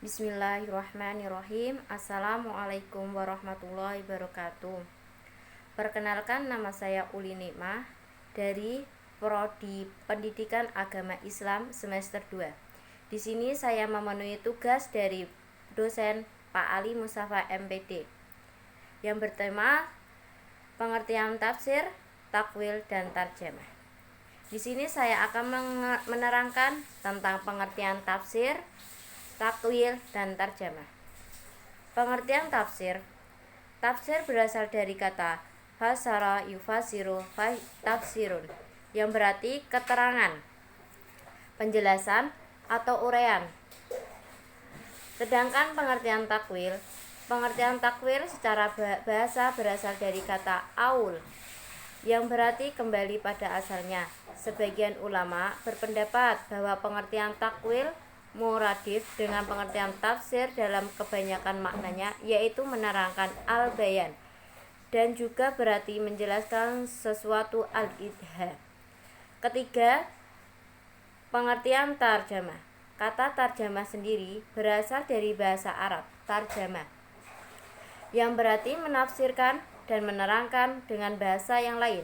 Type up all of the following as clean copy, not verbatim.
Bismillahirrahmanirrahim. Assalamualaikum warahmatullahi wabarakatuh. Perkenalkan, nama saya Uli Nikmah dari Prodi Pendidikan Agama Islam semester 2. Di sini saya memenuhi tugas dari dosen Pak Ali Mustafa MPD yang bertema pengertian tafsir, takwil, dan tarjamah. Di sini saya akan menerangkan tentang pengertian tafsir, takwil, dan tarjamah. Pengertian tafsir. Tafsir berasal dari kata fasara yufasiru tafsirun, yang berarti keterangan, penjelasan, atau uraian. Sedangkan pengertian takwil secara bahasa berasal dari kata aul, yang berarti kembali pada asalnya. Sebagian ulama berpendapat bahwa pengertian takwil muradif dengan pengertian tafsir dalam kebanyakan maknanya, yaitu menerangkan al-bayan, dan juga berarti menjelaskan sesuatu al-idha. Ketiga, pengertian tarjamah. Kata tarjamah sendiri berasal dari bahasa Arab tarjamah, yang berarti menafsirkan dan menerangkan dengan bahasa yang lain,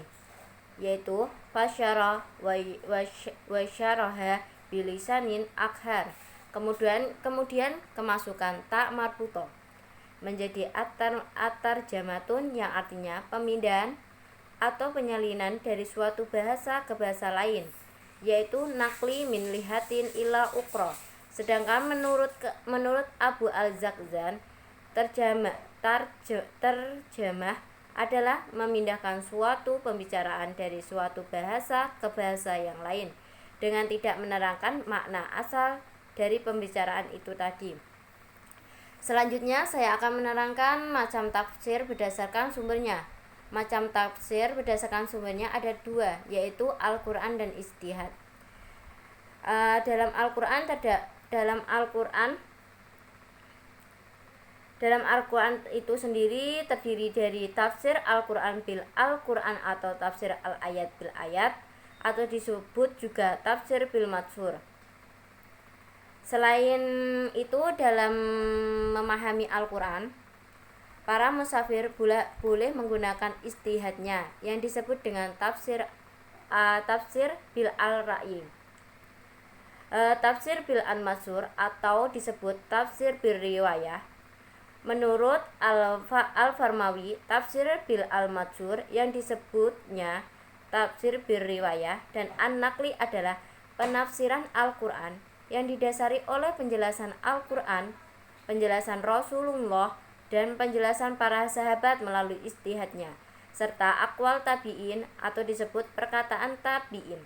yaitu fasyara wa syaraha bilisanin akhar. Kemudian kemasukan tak marbuto menjadi atar jamatun, yang artinya pemindahan atau penyalinan dari suatu bahasa ke bahasa lain, yaitu nakli min lihatin ila ukro. Sedangkan menurut Abu al-Zakzan, terjemah adalah memindahkan suatu pembicaraan dari suatu bahasa ke bahasa yang lain dengan tidak menerangkan makna asal dari pembicaraan itu tadi. Selanjutnya saya akan menerangkan macam tafsir berdasarkan sumbernya. Macam tafsir berdasarkan sumbernya ada dua, yaitu Al-Quran dan Ijtihad. Dalam Al-Quran itu sendiri terdiri dari tafsir Al-Quran bil Al-Quran atau tafsir al-ayat bil ayat, atau disebut juga tafsir bil matsur. Selain itu, dalam memahami Al-Quran, para musafir boleh menggunakan ijtihadnya yang disebut dengan tafsir bil al-ra'yi, tafsir bil an-matsur, atau disebut tafsir bil riwayah. Menurut Al-Farmawi, tafsir bil al-matsur yang disebutnya tafsir bil riwayah dan an-nakli adalah penafsiran Al-Quran yang didasari oleh penjelasan Al-Quran, penjelasan Rasulullah, dan penjelasan para sahabat melalui ijtihadnya, serta akwal tabi'in atau disebut perkataan tabi'in.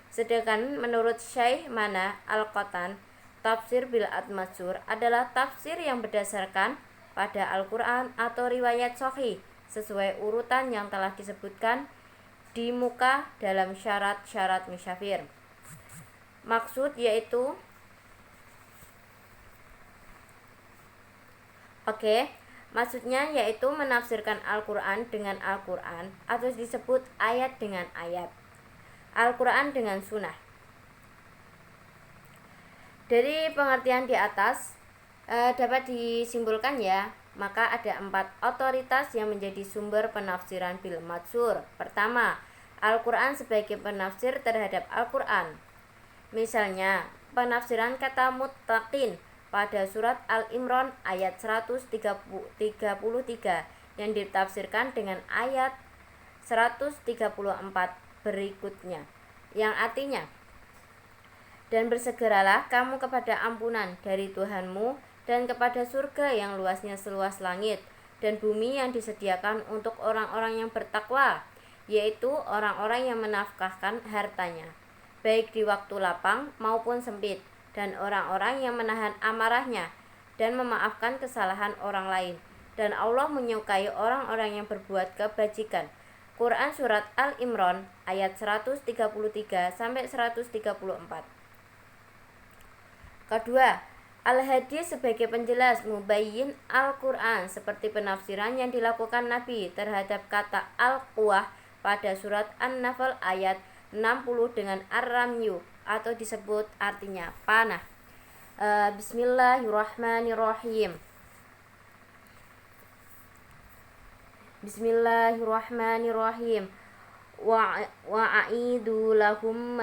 Sedangkan menurut Syekh Mana Al-Qatan, tafsir bil matsur adalah tafsir yang berdasarkan pada Al-Quran atau riwayat sahih sesuai urutan yang telah disebutkan di muka dalam syarat-syarat musyafir. Maksudnya yaitu menafsirkan Al-Quran dengan Al-Quran, atau disebut ayat dengan ayat, Al-Quran dengan sunnah. Dari pengertian di atas dapat disimpulkan maka ada 4 otoritas yang menjadi sumber penafsiran bil matsur. Pertama, Al-Quran sebagai penafsir terhadap Al-Quran. Misalnya, penafsiran kata muttaqin pada surat Al-Imran ayat 133 yang ditafsirkan dengan ayat 134 berikutnya, yang artinya, dan bersegeralah kamu kepada ampunan dari Tuhanmu dan kepada surga yang luasnya seluas langit dan bumi yang disediakan untuk orang-orang yang bertakwa, yaitu orang-orang yang menafkahkan hartanya, baik di waktu lapang maupun sempit, dan orang-orang yang menahan amarahnya dan memaafkan kesalahan orang lain, dan Allah menyukai orang-orang yang berbuat kebajikan. Quran Surat Al-Imran ayat 133-134. Kedua, Al-Hadis sebagai penjelas mubayyin Al-Quran, seperti penafsiran yang dilakukan Nabi terhadap kata Al-Quwah pada surat An-Nafl ayat 60 dengan ar-ramyu, atau disebut artinya panah. Bismillahirrahmanirrahim. Bismillahirrahmanirrahim. Wa'aidu lahum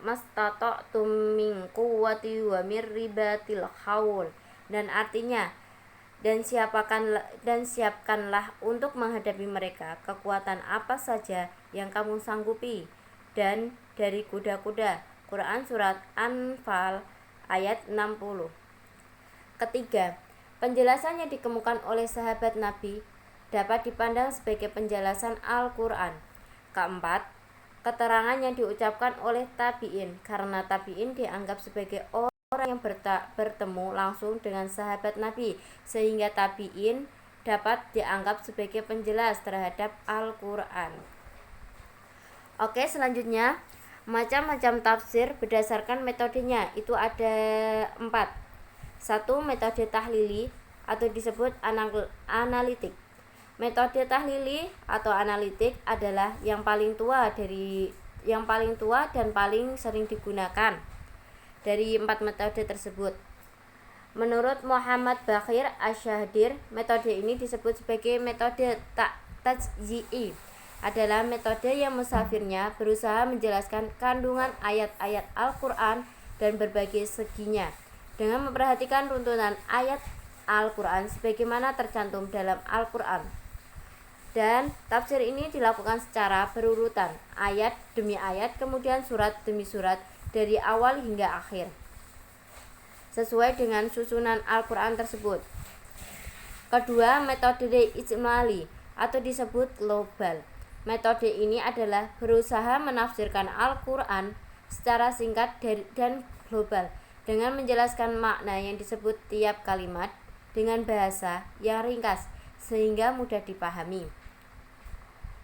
mastata'tum min quwwati wa mir ribatil haul. Dan artinya, dan siapkanlah untuk menghadapi mereka kekuatan apa saja yang kamu sanggupi, dan dari kuda-kuda. Quran Surat Anfal ayat 60. Ketiga, penjelasan yang dikemukakan oleh sahabat Nabi dapat dipandang sebagai penjelasan Al-Quran. Keempat, keterangan yang diucapkan oleh tabi'in, karena tabi'in dianggap sebagai orang yang bertemu langsung dengan sahabat Nabi, sehingga tabi'in dapat dianggap sebagai penjelas terhadap Al-Quran. Oke, selanjutnya macam-macam tafsir berdasarkan metodenya itu ada 4. 1. Metode tahlili atau disebut analitik. Metode tahlili atau analitik adalah yang paling tua dan paling sering digunakan dari 4 metode tersebut. Menurut Muhammad Baqir Asy-Syahdir, metode ini disebut sebagai metode tajzi'i. Adalah metode yang musafirnya berusaha menjelaskan kandungan ayat-ayat Al-Quran dan berbagai seginya dengan memperhatikan runtunan ayat Al-Quran sebagaimana tercantum dalam Al-Quran. Dan tafsir ini dilakukan secara berurutan, ayat demi ayat, kemudian surat demi surat dari awal hingga akhir, sesuai dengan susunan Al-Quran tersebut. Kedua, metode ijmali atau disebut global. Metode ini adalah berusaha menafsirkan Al-Quran secara singkat dan global dengan menjelaskan makna yang disebut tiap kalimat dengan bahasa yang ringkas sehingga mudah dipahami.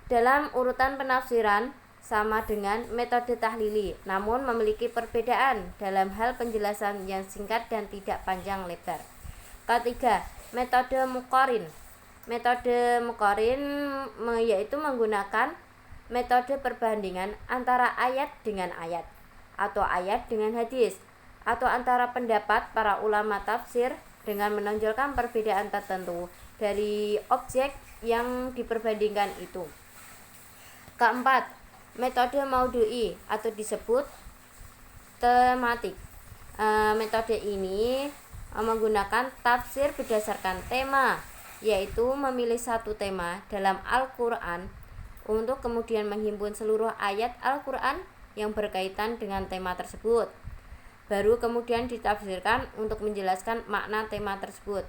Dalam urutan penafsiran sama dengan metode tahlili, namun memiliki perbedaan dalam hal penjelasan yang singkat dan tidak panjang lebar. Ketiga, metode muqarin. Metode muqarin yaitu menggunakan metode perbandingan antara ayat dengan ayat, atau ayat dengan hadis, atau antara pendapat para ulama tafsir dengan menonjolkan perbedaan tertentu dari objek yang diperbandingkan itu. Keempat, metode maudu'i atau disebut tematik. Metode ini menggunakan tafsir berdasarkan tema, yaitu memilih satu tema dalam Al-Quran untuk kemudian menghimpun seluruh ayat Al-Quran yang berkaitan dengan tema tersebut. Baru kemudian ditafsirkan untuk menjelaskan makna tema tersebut.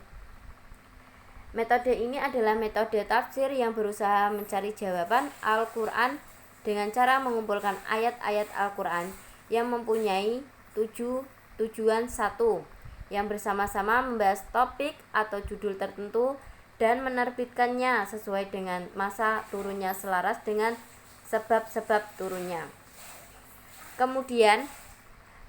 Metode ini adalah metode tafsir yang berusaha mencari jawaban Al-Quran dengan cara mengumpulkan ayat-ayat Al-Quran yang mempunyai tujuan satu, yang bersama-sama membahas topik atau judul tertentu dan menerbitkannya sesuai dengan masa turunnya selaras dengan sebab-sebab turunnya. Kemudian,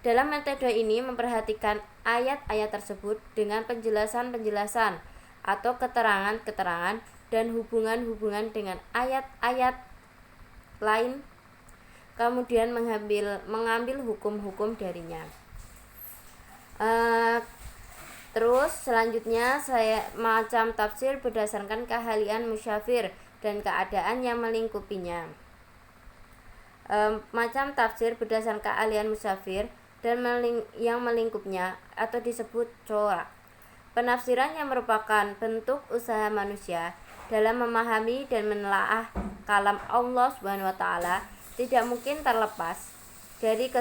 dalam metode ini memperhatikan ayat-ayat tersebut dengan penjelasan-penjelasan atau keterangan-keterangan dan hubungan-hubungan dengan ayat-ayat lain, kemudian mengambil hukum-hukum darinya. Terus selanjutnya macam tafsir berdasarkan keahlian musyafir dan keadaan yang melingkupinya. Macam tafsir berdasarkan keahlian musyafir dan yang melingkupnya atau disebut corak. Penafsiran yang merupakan bentuk usaha manusia dalam memahami dan menelaah kalam Allah SWT tidak mungkin terlepas dari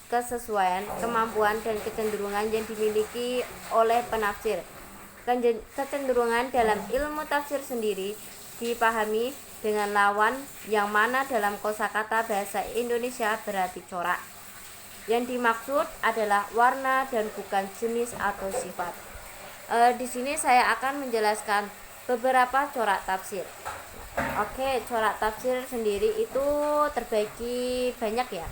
kesesuaian, kemampuan, dan kecenderungan yang dimiliki oleh penafsir. Kecenderungan dalam ilmu tafsir sendiri dipahami dengan lawan yang mana dalam kosakata bahasa Indonesia berarti corak. Yang dimaksud adalah warna dan bukan jenis atau sifat. Di sini saya akan menjelaskan beberapa corak tafsir. Oke, corak tafsir sendiri itu terbagi banyak ya.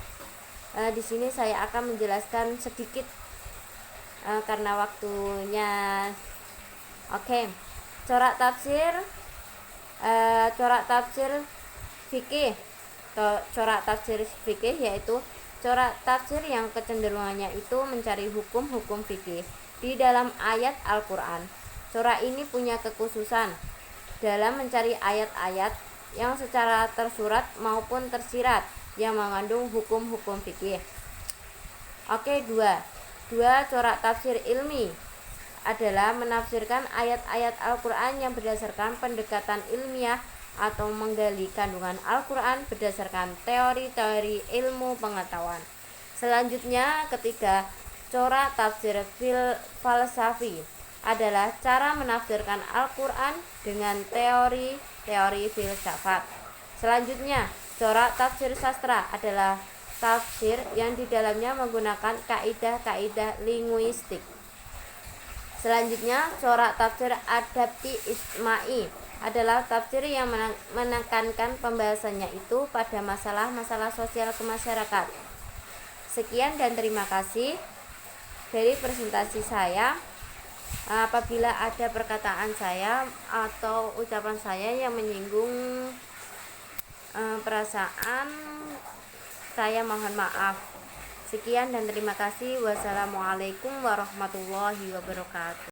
Di sini saya akan menjelaskan sedikit karena waktunya. Oke, corak tafsir fikih. Corak tafsir fikih yaitu corak tafsir yang kecenderungannya itu mencari hukum-hukum fikih di dalam ayat Al-Quran. Corak ini punya kekhususan dalam mencari ayat-ayat yang secara tersurat maupun tersirat yang mengandung hukum-hukum fikih. Oke, dua corak tafsir ilmi adalah menafsirkan ayat-ayat Al-Quran yang berdasarkan pendekatan ilmiah atau menggali kandungan Al-Quran berdasarkan teori-teori ilmu pengetahuan. Selanjutnya, ketiga, corak tafsir falsafi adalah cara menafsirkan Al-Quran dengan teori-teori filsafat. Selanjutnya, corak tafsir sastra adalah tafsir yang di dalamnya menggunakan kaidah-kaidah linguistik. Selanjutnya, corak tafsir adapti isma'i adalah tafsir yang menekankan pembahasannya itu pada masalah-masalah sosial kemasyarakat. Sekian dan terima kasih dari presentasi saya. Apabila ada perkataan saya atau ucapan saya yang menyinggung perasaan, saya mohon maaf. Sekian dan terima kasih. Wassalamualaikum warahmatullahi wabarakatuh.